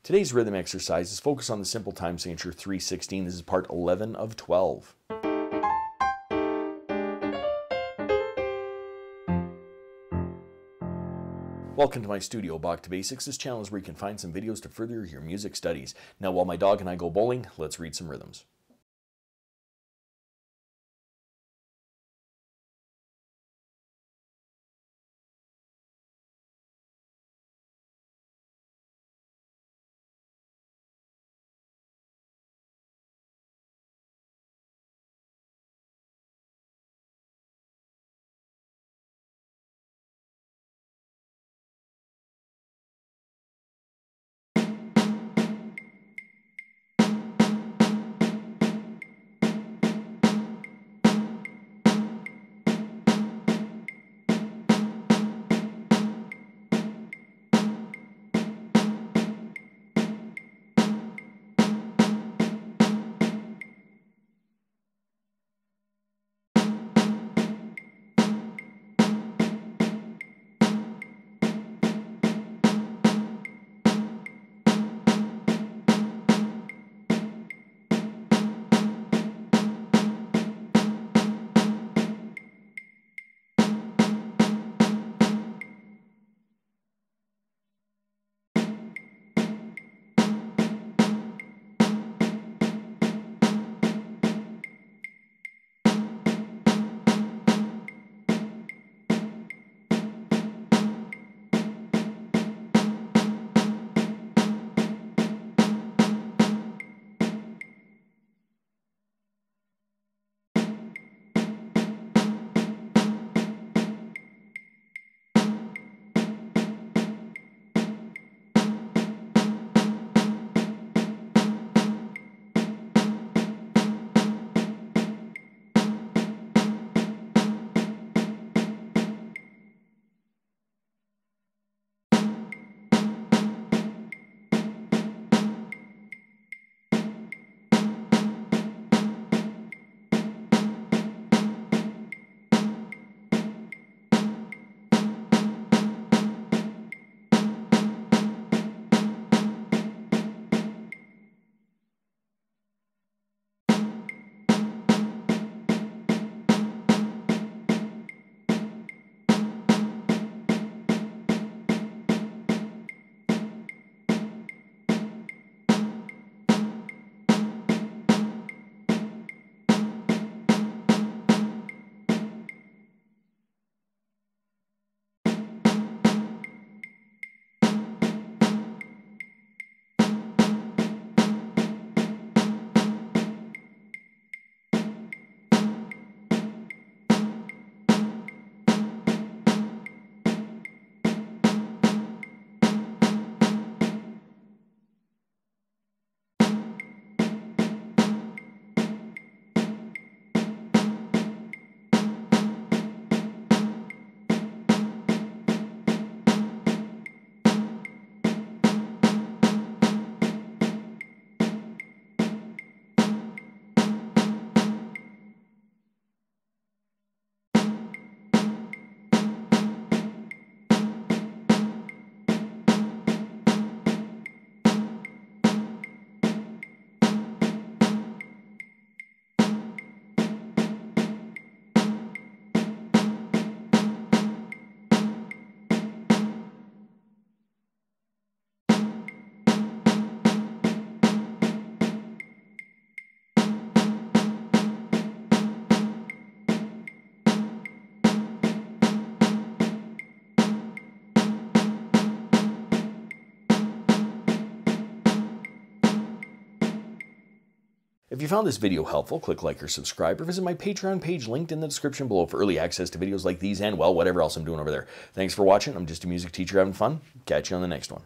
Today's rhythm exercise is focused on the simple time signature 3/16. This is part 11 of 12. Welcome to my studio, Bach To Basics. This channel is where you can find some videos to further your music studies. Now, while my dog and I go bowling, let's read some rhythms. If you found this video helpful, click like or subscribe, or visit my Patreon page linked in the description below for early access to videos like these and, well, whatever else I'm doing over there. Thanks for watching. I'm just a music teacher having fun. Catch you on the next one.